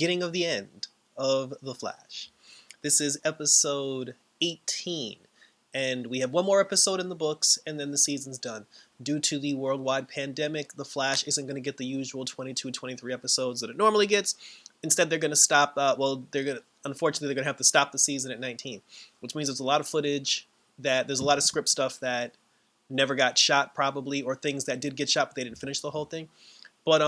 beginning of the end of The Flash. This is episode 18, and we have one more episode in the books, and then the season's done. Due to the worldwide pandemic, The Flash isn't going to get the usual 22, 23 episodes that it normally gets. Instead, they're going to stop, unfortunately, they're going to have to stop the season at 19, which means there's a lot of footage, there's a lot of script stuff that never got shot probably, or things that did get shot but they didn't finish the whole thing. But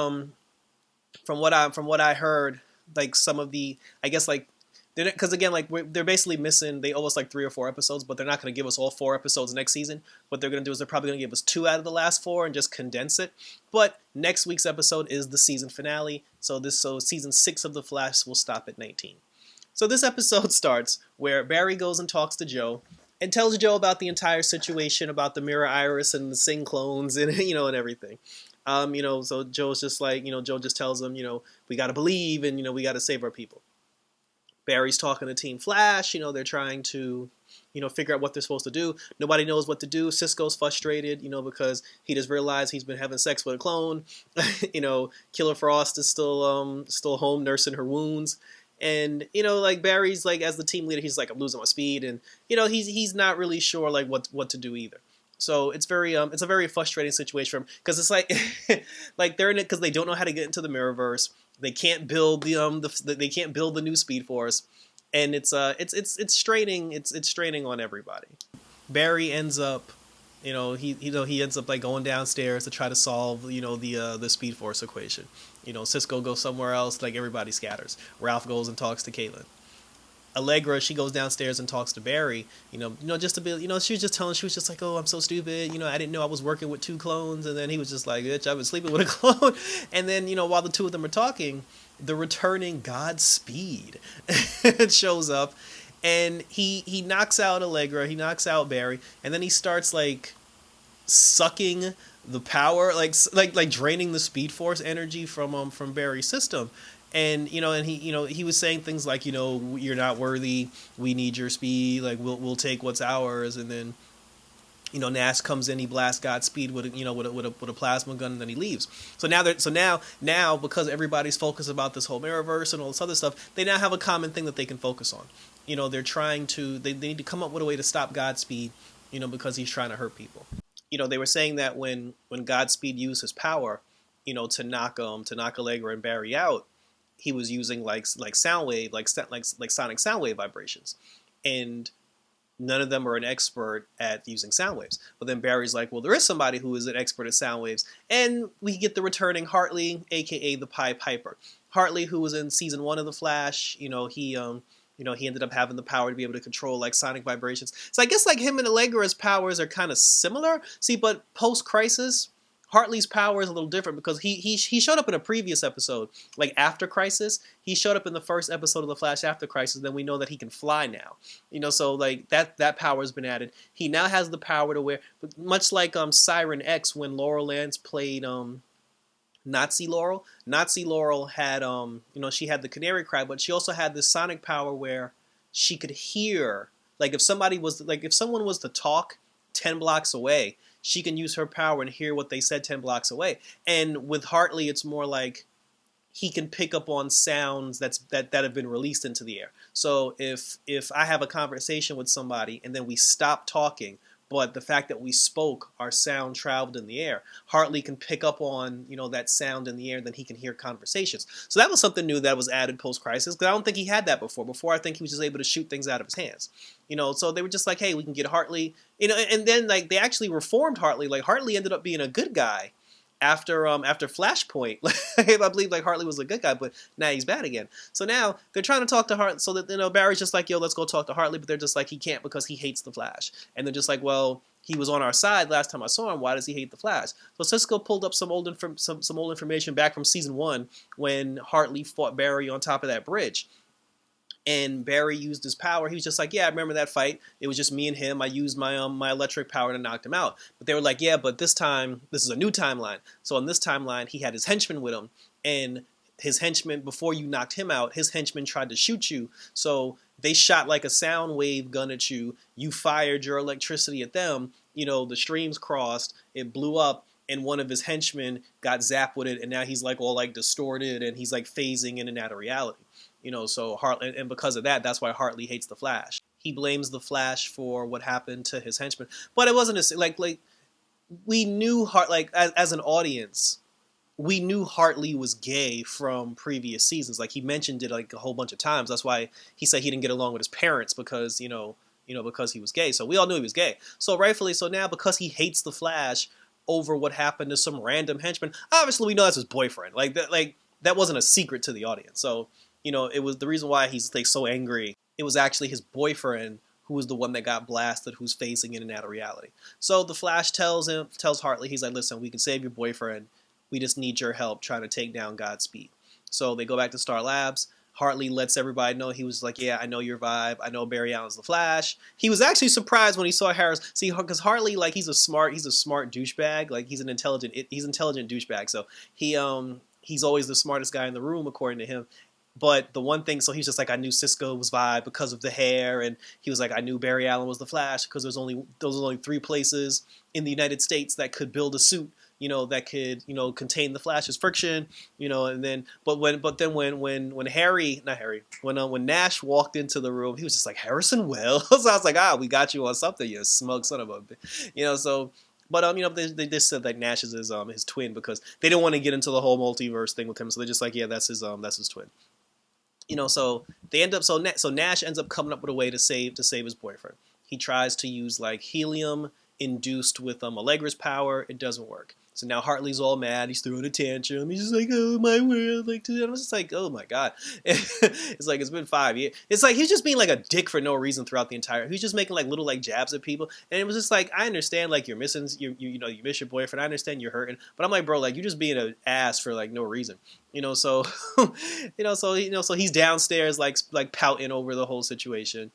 from what I heard, like some of the, I guess like, because again, like they're basically missing, they owe us like 3 or 4 episodes, but they're not going to give us all 4 episodes next season. What they're going to do is they're probably going to give us 2 out of the last 4 and just condense it. But next week's episode is the season finale, so season 6 of The Flash will stop at 19. So this episode starts where Barry goes and talks to Joe and tells Joe about the entire situation, about the mirror iris and the Sing clones and and everything. So Joe's just like, Joe just tells him, we got to believe and we got to save our people. Barry's talking to Team Flash, they're trying to, figure out what they're supposed to do. Nobody knows what to do. Cisco's frustrated, because he just realized he's been having sex with a clone. Killer Frost is still home nursing her wounds. And, like Barry's like, as the team leader, he's like, I'm losing my speed. And, he's not really sure like what to do either. So it's a very frustrating situation for him, because it's like, like they're in it because they don't know how to get into the Mirrorverse. They can't build they can't build the new Speed Force, and it's straining. It's straining on everybody. Barry ends up, he ends up like going downstairs to try to solve the Speed Force equation. Cisco goes somewhere else. Like everybody scatters. Ralph goes and talks to Caitlin. Allegra, she goes downstairs and talks to Barry, just a bit, she was just like, oh, I'm so stupid, I didn't know I was working with 2 clones, and then he was just like, bitch, I've been sleeping with a clone, and then, while the 2 of them are talking, the returning Godspeed shows up, and he knocks out Allegra, he knocks out Barry, and then he starts, like, sucking the power, like draining the Speed Force energy from Barry's system. And he was saying things like, you're not worthy, we need your speed, like we'll take what's ours. And then Nash comes in, he blasts Godspeed with a plasma gun, and then he leaves. So now because everybody's focused about this whole Mirrorverse and all this other stuff, they now have a common thing that they can focus on. They're trying to they need to come up with a way to stop Godspeed, because he's trying to hurt people. They were saying that when Godspeed used his power, to knock Allegra and Barry out, he was using like sound wave, like sonic sound wave vibrations, and none of them are an expert at using sound waves. But then Barry's like, well, there is somebody who is an expert at sound waves, and we get the returning Hartley, aka the Pied Piper. Hartley, who was in season 1 of The Flash, he ended up having the power to be able to control like sonic vibrations. So I guess like him and Allegra's powers are kind of similar. See, but post-Crisis, Hartley's power is a little different, because he showed up in a previous episode, like after Crisis. He showed up in the first episode of The Flash after Crisis. Then we know that he can fly now. So like that power has been added. He now has the power to wear, much like Siren X when Laurel Lance played Nazi Laurel. Nazi Laurel had she had the canary cry, but she also had this sonic power where she could hear, like if someone was to talk 10 blocks away, she can use her power and hear what they said 10 blocks away. And with Hartley, it's more like he can pick up on sounds that have been released into the air. So if I have a conversation with somebody and then we stop talking, but the fact that we spoke, our sound traveled in the air, Hartley can pick up on that sound in the air, and then he can hear conversations. So that was something new that was added post-Crisis, because I don't think he had that before. Before, I think he was just able to shoot things out of his hands. So they were just like, hey, we can get Hartley, and then like they actually reformed Hartley. Like Hartley ended up being a good guy after Flashpoint. I believe like Hartley was a good guy, but now he's bad again. So now they're trying to talk to Hartley, so that Barry's just like, yo, let's go talk to Hartley, but they're just like, he can't because he hates the Flash. And they're just like, well, he was on our side last time I saw him. Why does he hate the Flash? So Cisco pulled up some old information back from season 1 when Hartley fought Barry on top of that bridge. And Barry used his power. He was just like, yeah, I remember that fight. It was just me and him. I used my electric power to knock him out. But they were like, yeah, but this time, this is a new timeline. So in this timeline, he had his henchman with him. And his henchman, before you knocked him out, his henchman tried to shoot you. So they shot like a sound wave gun at you. You fired your electricity at them. The streams crossed. It blew up. And one of his henchmen got zapped with it. And now he's like all like distorted. And he's like phasing in and out of reality. So Hartley, and because of that, that's why Hartley hates the Flash. He blames the Flash for what happened to his henchman, but it wasn't like we knew as an audience, we knew Hartley was gay from previous seasons. Like he mentioned it like a whole bunch of times. That's why he said he didn't get along with his parents because because he was gay. So we all knew he was gay. So rightfully so now, because he hates the Flash over what happened to some random henchman, obviously we know that's his boyfriend. That wasn't a secret to the audience. So it was the reason why he's like so angry. It was actually his boyfriend who was the one that got blasted, who's phasing in and out of reality. So the Flash tells Hartley, he's like, listen, we can save your boyfriend. We just need your help trying to take down Godspeed. So they go back to Star Labs. Hartley lets everybody know. He was like, yeah, I know your vibe. I know Barry Allen's the Flash. He was actually surprised when he saw Harris. See, because Hartley, like, he's a smart douchebag. Like, he's intelligent douchebag. So he's always the smartest guy in the room, according to him. But the one thing, so he's just like, I knew Cisco was vibe because of the hair, and he was like, I knew Barry Allen was the Flash because those were only 3 places in the United States that could build a suit, that could, contain the Flash's friction, and then, when Nash walked into the room, he was just like, Harrison Wells. So I was like, we got you on something, you smug son of a bitch, so. But they just said that Nash is his twin because they didn't want to get into the whole multiverse thing with him, so they're just like, yeah, that's his twin. So they end up so Nash ends up coming up with a way to save his boyfriend. He tries to use like helium induced with Allegra's power. It doesn't work. So now Hartley's all mad. He's throwing a tantrum. He's just like, oh, my world. Like, I was just like, oh, my God. It's like, it's been 5 years. It's like he's just being like a dick for no reason throughout the entire. He's just making like little like jabs at people. And it was just like, I understand like you're missing, you miss your boyfriend. I understand you're hurting. But I'm like, bro, like you're just being an ass for like no reason. So, so he's downstairs like pouting over the whole situation.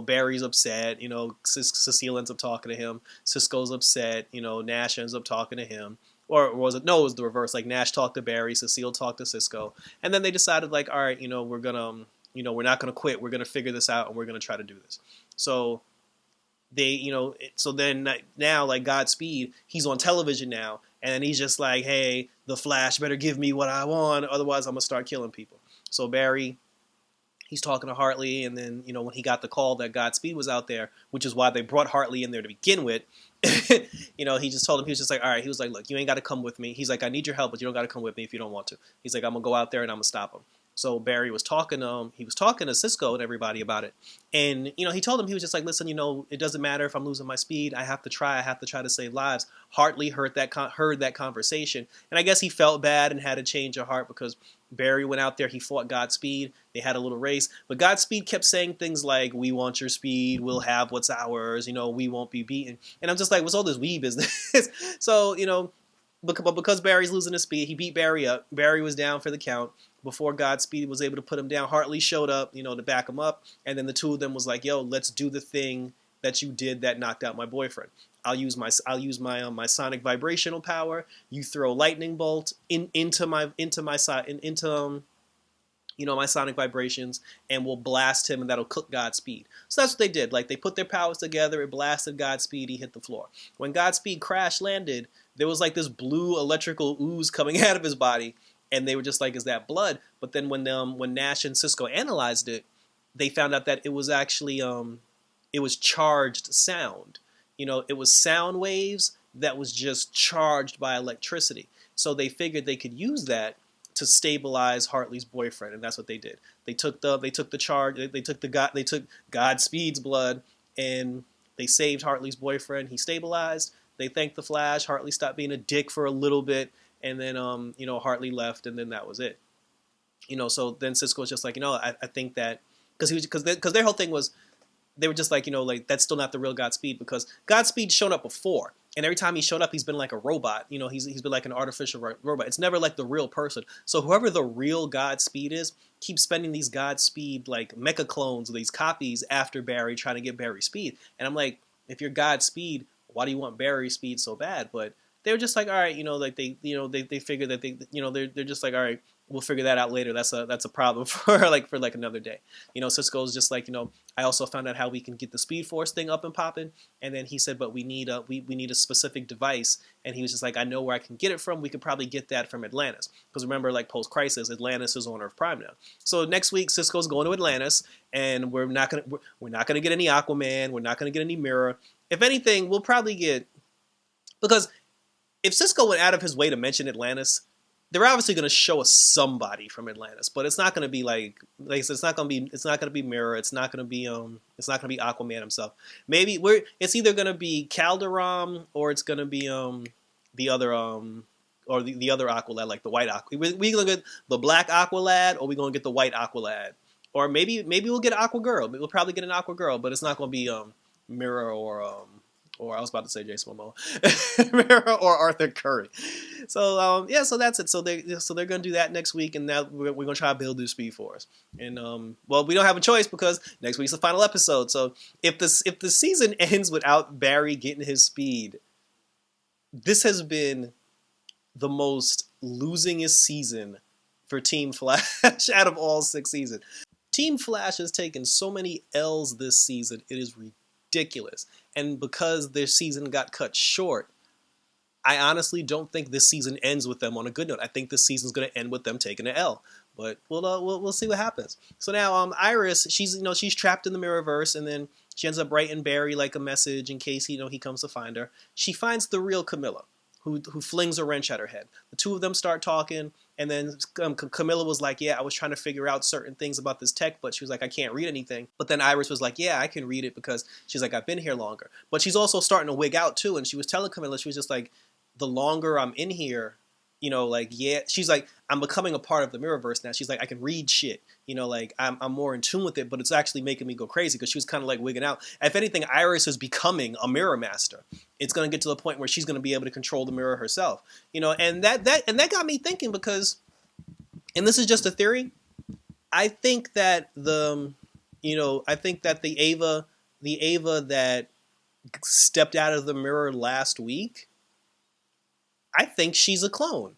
Barry's upset. Cecile ends up talking to him. Cisco's upset. Nash ends up talking to him. Or was it? No, it was the reverse. Like Nash talked to Barry, Cecile talked to Cisco, and then they decided like, all right, we're gonna, we're not gonna quit. We're gonna figure this out, and we're gonna try to do this. So they, so then now like Godspeed, he's on television now, and he's just like, hey, the Flash better give me what I want, otherwise I'm gonna start killing people. So Barry. He's talking to Hartley, and then, when he got the call that Godspeed was out there, which is why they brought Hartley in there to begin with, he just told him, he was just like, all right, he was like, look, you ain't got to come with me. He's like, I need your help, but you don't got to come with me if you don't want to. He's like, I'm going to go out there and I'm going to stop him. So Barry was talking to him. He was talking to Cisco and everybody about it. And, he told him, he was just like, listen, it doesn't matter if I'm losing my speed. I have to try to save lives. Hartley heard that conversation. And I guess he felt bad and had a change of heart because Barry went out there. He fought Godspeed. They had a little race. But Godspeed kept saying things like, we want your speed. We'll have what's ours. We won't be beaten. And I'm just like, what's all this we business? So, but because Barry's losing his speed, he beat Barry up. Barry was down for the count. Before Godspeed was able to put him down, Hartley showed up, to back him up. And then the two of them was like, yo, let's do the thing that you did that knocked out my boyfriend. I'll use my sonic vibrational power. You throw lightning bolt into my sonic vibrations, and we'll blast him, and that'll cook Godspeed. So that's what they did. Like they put their powers together. It blasted Godspeed. He hit the floor. When Godspeed crash landed, there was like this blue electrical ooze coming out of his body. And they were just like, is that blood? But then when Nash and Cisco analyzed it, they found out that it was actually it was charged sound. It was sound waves that was just charged by electricity. So they figured they could use that to stabilize Hartley's boyfriend, and that's what they did. They took Godspeed's blood, and they saved Hartley's boyfriend. He stabilized. They thanked the Flash. Hartley stopped being a dick for a little bit. And then, Hartley left, and then that was it. So then Cisco was just like, I think that because their whole thing was, they were just like, that's still not the real Godspeed because Godspeed showed up before, and every time he showed up, he's been like a robot. He's been like an artificial robot. It's never like the real person. So whoever the real Godspeed is keeps spending these Godspeed like mecha clones or these copies after Barry, trying to get Barry's speed. And I'm like, if you're Godspeed, why do you want Barry's speed so bad? But they were just like, all right, they figured that they're just like, all right, we'll figure that out later. That's a problem for another day. Cisco's just like, I also found out how we can get the Speed Force thing up and popping. And then he said, but we need a specific device. And he was just like, I know where I can get it from. We could probably get that from Atlantis. Because remember, like post crisis, Atlantis is on Earth Prime now. So next week, Cisco's going to Atlantis, and we're not gonna get any Aquaman. We're not gonna get any Mirror. If anything, we'll probably get, because if Cisco went out of his way to mention Atlantis, they're obviously going to show us somebody from Atlantis, but it's not going to be like I said, it's not going to be Mirror. It's not going to be Aquaman himself. Maybe it's either going to be Calderon, or it's going to be the other the other Aqualad, like the white Aqua. We going to get the black Aqualad, or we going to get the white Aqualad, or maybe we'll get Aqua Girl. We'll probably get an Aqua Girl, but it's not going to be Mirror or I was about to say Jason Momoa, Mirror or Arthur Curry. So so that's it. So they're gonna do that next week, and now we're gonna try to build this Speed Force. And we don't have a choice because next week's the final episode. So if the season ends without Barry getting his speed, this has been the most losingest season for Team Flash out of all 6 seasons. Team Flash has taken so many L's this season, it is ridiculous. And because their season got cut short, I honestly don't think this season ends with them on a good note. I think this season's going to end with them taking an L. But we'll see what happens. So now Iris, she's trapped in the Mirrorverse, and then she ends up writing Barry like a message in case he comes to find her. She finds the real Camilla, who flings a wrench at her head. The two of them start talking, and then Camilla was like, yeah, I was trying to figure out certain things about this tech, but she was like, I can't read anything. But then Iris was like, yeah, I can read it, because she's like, I've been here longer. But she's also starting to wig out too, and she was telling Camilla, she was just like, the longer I'm in here, she's like, I'm becoming a part of the Mirrorverse now. She's like, I can read shit, I'm more in tune with it, but it's actually making me go crazy, because she was kind of like wigging out. If anything, Iris is becoming a Mirror Master. It's going to get to the point where she's going to be able to control the mirror herself, and that got me thinking, because, and this is just a theory, I think that the Ava that stepped out of the mirror last week, I think she's a clone.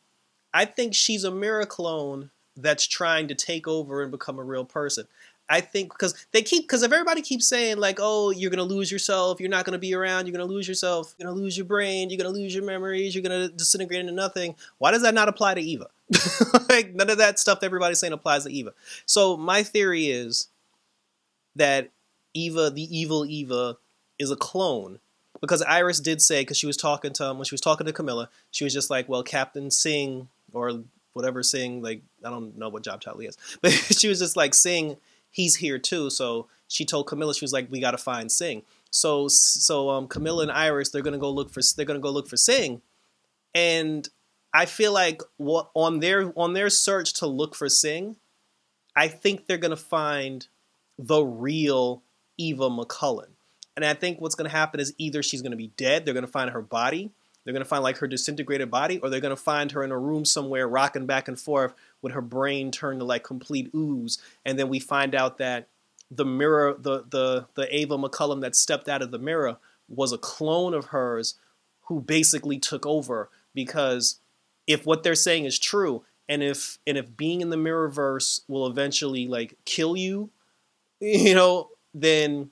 I think she's a mirror clone that's trying to take over and become a real person. I think because everybody keeps saying like, oh, you're going to lose yourself. You're not going to be around. You're going to lose yourself. You're going to lose your brain. You're going to lose your memories. You're going to disintegrate into nothing. Why does that not apply to Eva? Like, none of that stuff that everybody's saying applies to Eva. So my theory is that Eva, the evil Eva, is a clone. Because Iris did say, because she was talking to when she was talking to Camilla, she was just like, well, Captain Singh, or whatever Singh, like, I don't know what job title he is, but she was just like, Singh, he's here too. So she told Camilla, she was like, we got to find Singh. So Camilla and Iris, they're gonna go look for Singh, and I feel like on their search to look for Singh, I think they're gonna find the real Eva McCullen. And I think what's going to happen is either she's going to be dead, they're going to find her body, they're going to find like her disintegrated body, or they're going to find her in a room somewhere rocking back and forth with her brain turned to like complete ooze. And then we find out that the mirror, the Ava McCullen that stepped out of the mirror was a clone of hers who basically took over. Because if what they're saying is true, and if being in the Mirrorverse will eventually like kill you, then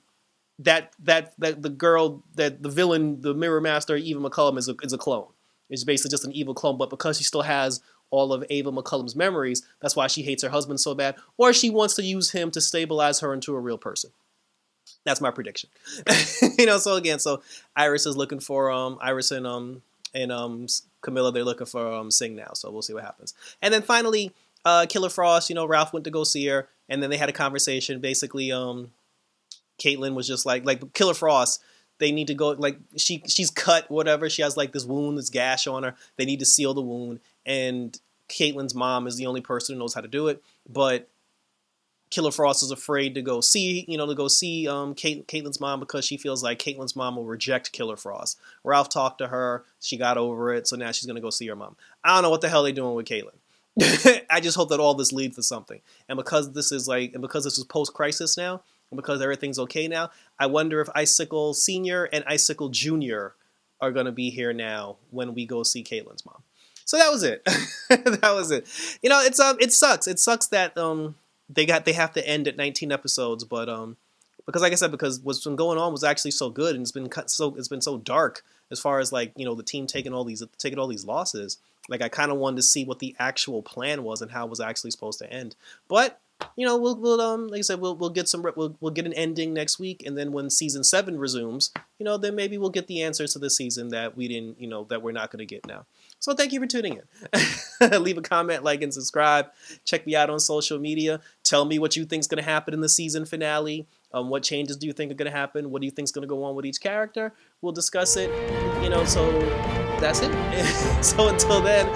that the girl, that the villain, the Mirror Master, Eva McCullen, is a clone. It's basically just an evil clone, but because she still has all of Ava McCullum's memories, that's why she hates her husband so bad, or she wants to use him to stabilize her into a real person. That's my prediction. So Iris is looking for Iris and Camilla, they're looking for Singh now, so we'll see what happens. And then finally, Killer Frost, Ralph went to go see her, and then they had a conversation. Basically, Caitlin was just like Killer Frost, they need to go, like, she's cut, whatever, she has like this wound, this gash on her, they need to seal the wound, and Caitlin's mom is the only person who knows how to do it, but Killer Frost is afraid to go see Caitlin's mom, because she feels like Caitlin's mom will reject Killer Frost. Ralph talked to her, she got over it, so now she's gonna go see her mom. I don't know what the hell they're doing with Caitlin. I just hope that all this leads to something, and because this is post-crisis now, and because everything's okay now, I wonder if Icicle Senior and Icicle Junior are going to be here now when we go see Caitlin's mom. So that was it. That was it. You know, it sucks. It sucks that they have to end at 19 episodes, but because like I said, because what's been going on was actually so good, and it's been so dark as far as like, you know, the team taking all these losses. Like I kind of wanted to see what the actual plan was and how it was actually supposed to end. But you know, we'll like I said, we'll get an ending next week, and then when season 7 resumes, you know, then maybe we'll get the answers to the season that we didn't, you know, that we're not going to get now. So thank you for tuning in. Leave a comment, like, and subscribe. Check me out on social media. Tell me what you think is going to happen in the season finale. What changes do you think are going to happen? What do you think is going to go on with each character? We'll discuss it. You know, so that's it. So until then,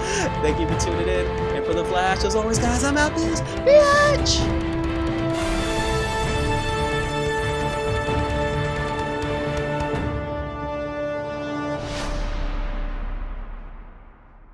thank you for tuning in. And for The Flash, as always, guys, I'm out this bitch.